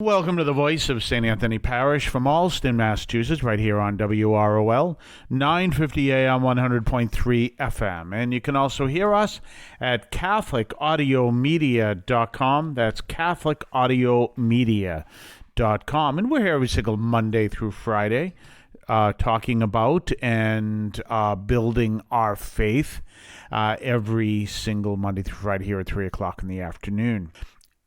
Welcome to the voice of St. Anthony Parish from Allston, Massachusetts, right here on WROL, 950 AM, 100.3 FM. And you can also hear us at CatholicAudiomedia.com. That's CatholicAudiomedia.com. And we're here every single Monday through Friday talking about and building our faith every single Monday through Friday here at 3 o'clock in the afternoon.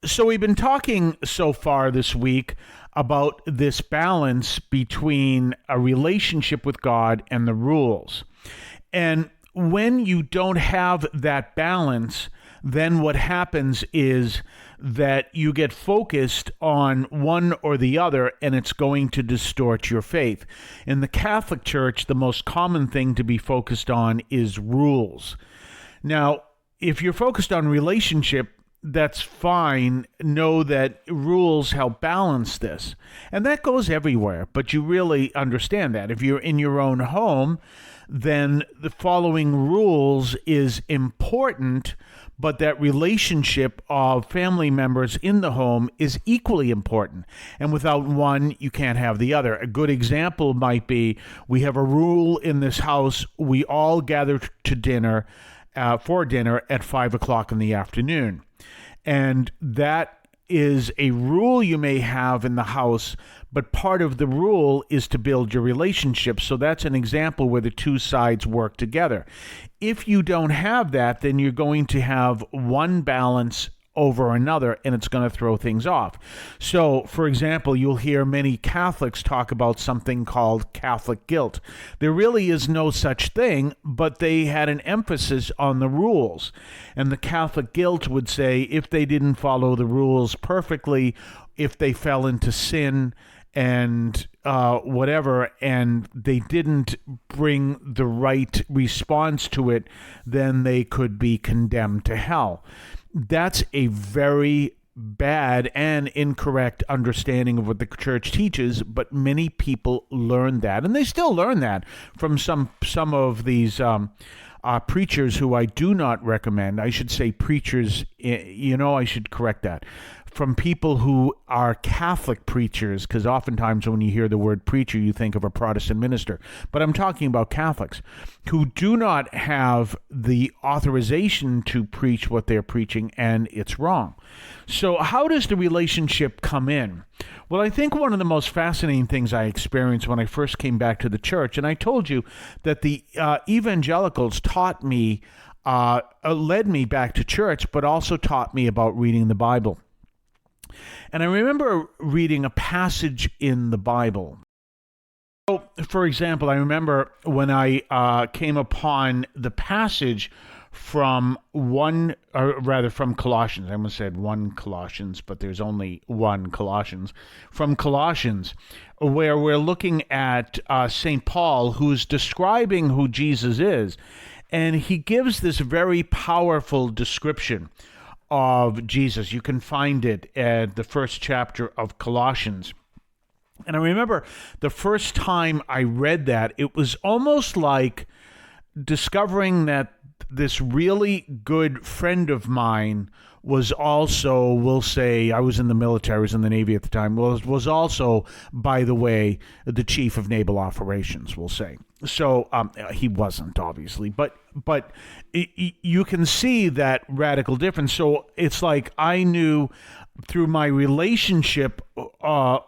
So we've been talking so far this week about this balance between a relationship with God and the rules. And when you don't have that balance, then what happens is that you get focused on one or the other, and it's going to distort your faith. In the Catholic Church, the most common thing to be focused on is rules. Now, if you're focused on relationship, that's fine. Know that rules help balance this. And that goes everywhere, but you really understand that. If you're in your own home, then the following rules is important, but that relationship of family members in the home is equally important. And without one, you can't have the other. A good example might be, we have a rule in this house: we all gather to dinner, for dinner at 5 o'clock in the afternoon. And that is a rule you may have in the house, but part of the rule is to build your relationship. So that's an example where the two sides work together. If you don't have that, then you're going to have one balance over another, and it's going to throw things off. So, for example, you'll hear many Catholics talk about something called Catholic guilt. There really is no such thing, but they had an emphasis on the rules. And the Catholic guilt would say if they didn't follow the rules perfectly, if they fell into sin and whatever, and they didn't bring the right response to it, then they could be condemned to hell. That's a very bad and incorrect understanding of what the church teaches, but many people learn that, and they still learn that from some of these preachers who I do not recommend. I should say preachers, I should correct that. From people who are Catholic preachers, because oftentimes when you hear the word preacher, you think of a Protestant minister. But I'm talking about Catholics who do not have the authorization to preach what they're preaching, and it's wrong. So how does the relationship come in? Well, I think one of the most fascinating things I experienced when I first came back to the church, and I told you that the evangelicals taught me, led me back to church, but also taught me about reading the Bible. And I remember reading a passage in the Bible. So, for example, I remember when I came upon the passage from Colossians. I almost said one Colossians, but there's only one Colossians. From Colossians, where we're looking at St. Paul, who's describing who Jesus is. And he gives this very powerful description of Jesus. You can find it at the first chapter of Colossians. And I remember the first time I read that, it was almost like discovering that this really good friend of mine was also, we'll say, I was in the military, I was in the Navy at the time, was also, by the way, the chief of naval operations, we'll say. So he wasn't, obviously, but you can see that radical difference. So it's like I knew through my relationship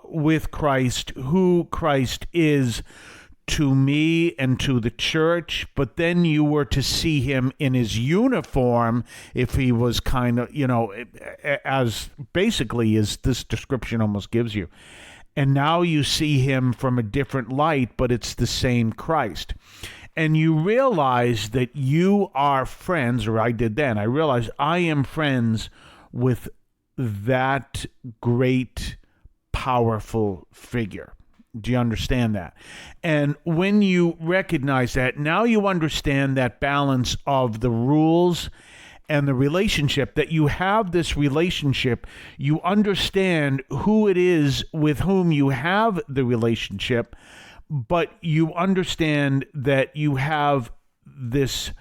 with Christ who Christ is to me and to the church, but then you were to see him in his uniform if he was kind of, as basically as this description almost gives you. And now you see him from a different light, but it's the same Christ. And you realize that you are friends, or I did then. I realized I am friends with that great, powerful figure. Do you understand that? And when you recognize that, now you understand that balance of the rules and the relationship, that you have this relationship, you understand who it is with whom you have the relationship, but you understand that you have this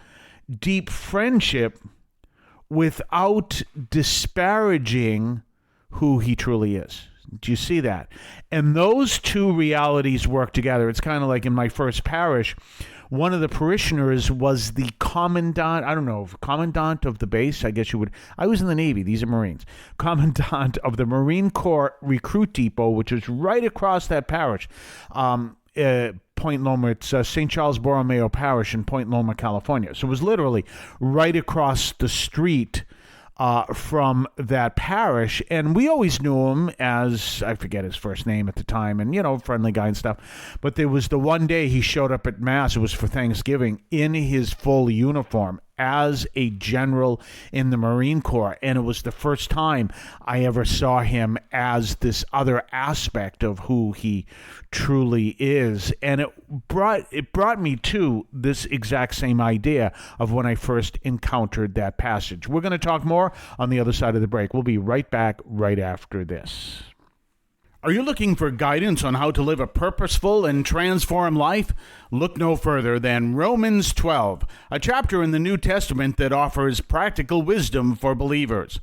deep friendship without disparaging who he truly is. Do you see that? And those two realities work together. It's kind of like in my first parish, one of the parishioners was the commandant, I don't know, commandant of the base, I guess you would. I was in the Navy, these are Marines. Commandant of the Marine Corps Recruit Depot, which is right across that parish. Point Loma, it's St. Charles Borromeo Parish in Point Loma, California. So it was literally right across the street from that parish, and we always knew him as, I forget his first name at the time, and, friendly guy and stuff. But there was the one day he showed up at Mass, it was for Thanksgiving, in his full uniform as a general in the Marine Corps, and it was the first time I ever saw him as this other aspect of who he truly is. And it brought me to this exact same idea of when I first encountered that passage. We're going to talk more on the other side of the break. We'll be right back right after this. Are you looking for guidance on how to live a purposeful and transformed life? Look no further than Romans 12, a chapter in the New Testament that offers practical wisdom for believers.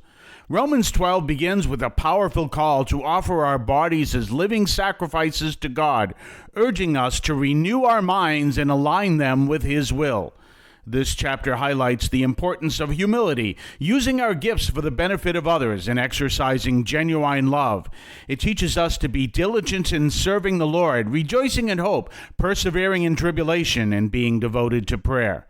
Romans 12 begins with a powerful call to offer our bodies as living sacrifices to God, urging us to renew our minds and align them with His will. This chapter highlights the importance of humility, using our gifts for the benefit of others, and exercising genuine love. It teaches us to be diligent in serving the Lord, rejoicing in hope, persevering in tribulation, and being devoted to prayer.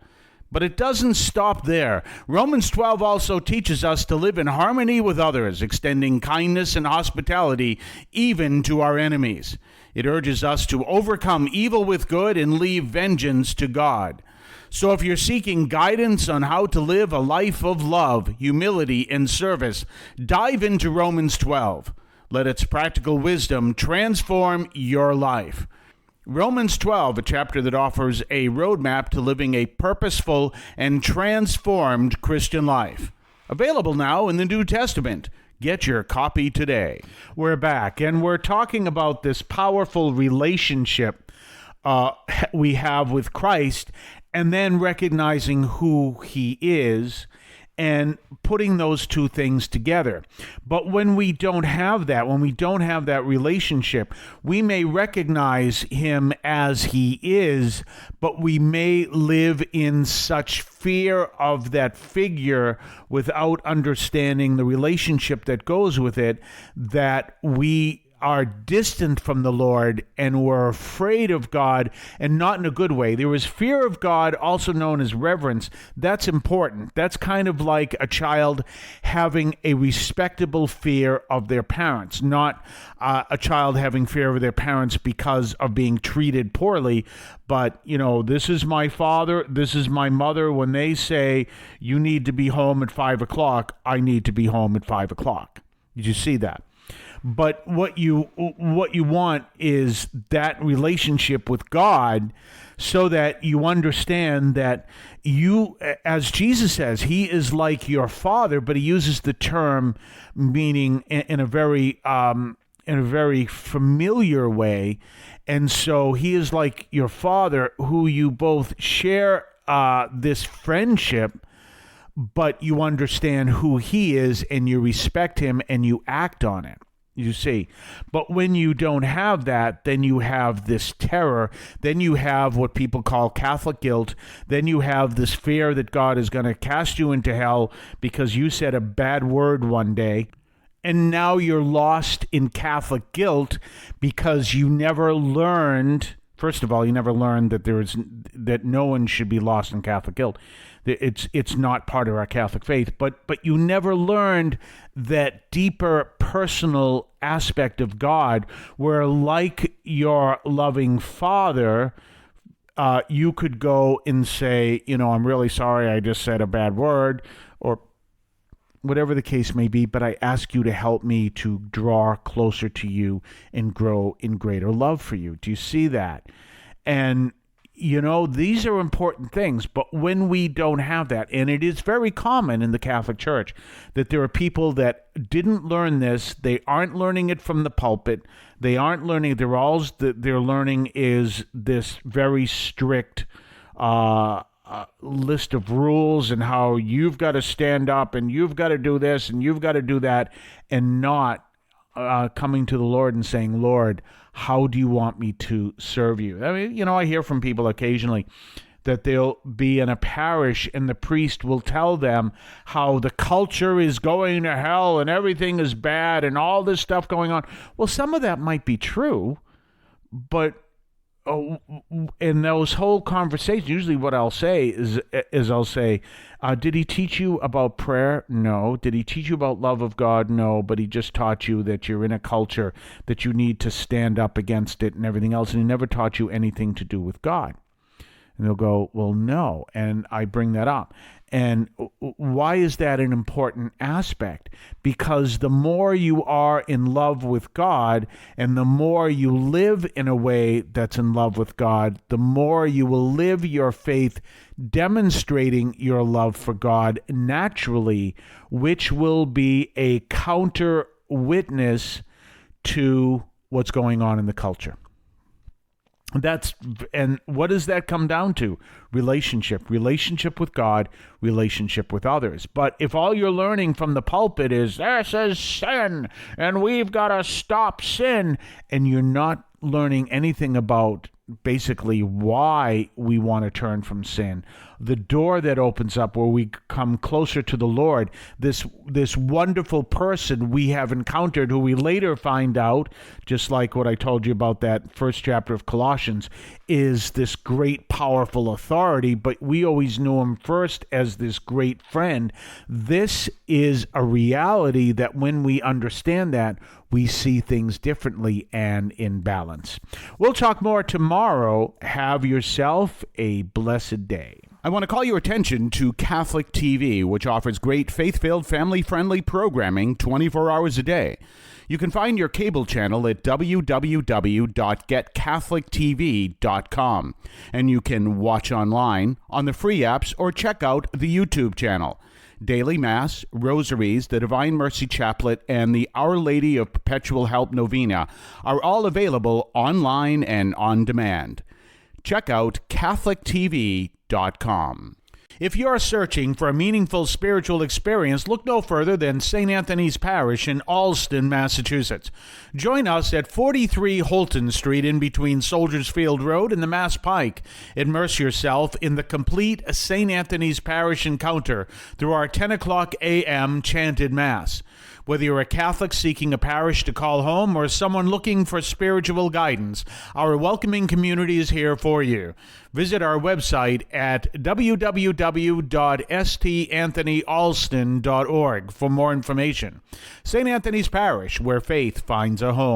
But it doesn't stop there. Romans 12 also teaches us to live in harmony with others, extending kindness and hospitality even to our enemies. It urges us to overcome evil with good and leave vengeance to God. So if you're seeking guidance on how to live a life of love, humility, and service, dive into Romans 12. Let its practical wisdom transform your life. Romans 12, a chapter that offers a roadmap to living a purposeful and transformed Christian life. Available now in the New Testament. Get your copy today. We're back, and we're talking about this powerful relationship we have with Christ, and then recognizing who He is and putting those two things together. But when we don't have that, relationship, we may recognize Him as He is, but we may live in such fear of that figure without understanding the relationship that goes with it, that we are distant from the Lord and we're afraid of God, and not in a good way. There is fear of God, also known as reverence. That's important. That's kind of like a child having a respectable fear of their parents, not a child having fear of their parents because of being treated poorly. But, this is my father, this is my mother. When they say you need to be home at 5 o'clock, I need to be home at 5 o'clock. Did you see that? But what you want is that relationship with God, so that you understand that you, as Jesus says, He is like your Father, but He uses the term meaning in a very familiar way. And so He is like your Father, who you both share this friendship, but you understand who He is and you respect Him and you act on it. You see, but when you don't have that, then you have this terror. Then you have what people call Catholic guilt. Then you have this fear that God is going to cast you into hell because you said a bad word one day. And now you're lost in Catholic guilt because you never learned. First of all, you never learned that no one should be lost in Catholic guilt. It's not part of our Catholic faith, but you never learned that deeper personal aspect of God, where, like your loving Father, you could go and say, I'm really sorry, I just said a bad word, or whatever the case may be, but I ask you to help me to draw closer to you and grow in greater love for you. Do you see that? And these are important things, but when we don't have that, and it is very common in the Catholic Church that there are people that didn't learn this, they aren't learning it from the pulpit, they aren't learning, they're learning is this very strict list of rules and how you've got to stand up and you've got to do this and you've got to do that, and not coming to the Lord and saying, Lord, how do you want me to serve you? I mean, I hear from people occasionally that they'll be in a parish and the priest will tell them how the culture is going to hell and everything is bad and all this stuff going on. Well, some of that might be true, but in those whole conversations, usually what I'll say is I'll say, did he teach you about prayer? No. Did he teach you about love of God? No. But he just taught you that you're in a culture that you need to stand up against it and everything else. And he never taught you anything to do with God. And they'll go, well, no. And I bring that up. And why is that an important aspect? Because the more you are in love with God and the more you live in a way that's in love with God, the more you will live your faith demonstrating your love for God naturally, which will be a counter witness to what's going on in the culture. And what does that come down to? Relationship with God, relationship with others. But if all you're learning from the pulpit is, this is sin, and we've got to stop sin, and you're not learning anything about basically why we want to turn from sin, the door that opens up where we come closer to the Lord, this wonderful person we have encountered who we later find out, just like what I told you about that first chapter of Colossians, is this great powerful authority, but we always knew him first as this great friend. This is a reality that when we understand that, we see things differently and in balance. We'll talk more tomorrow. Have yourself a blessed day. I want to call your attention to Catholic TV, which offers great faith-filled, family-friendly programming 24 hours a day. You can find your cable channel at www.getcatholictv.com, and you can watch online on the free apps or check out the YouTube channel. Daily Mass, Rosaries, the Divine Mercy Chaplet, and the Our Lady of Perpetual Help Novena are all available online and on demand. Check out CatholicTV.com. If you're searching for a meaningful spiritual experience, look no further than St. Anthony's Parish in Allston, Massachusetts. Join us at 43 Holton Street in between Soldiers Field Road and the Mass Pike. Immerse yourself in the complete St. Anthony's Parish encounter through our 10 o'clock a.m. chanted Mass. Whether you're a Catholic seeking a parish to call home or someone looking for spiritual guidance, our welcoming community is here for you. Visit our website at www.stanthonyalston.org for more information. St. Anthony's Parish, where faith finds a home.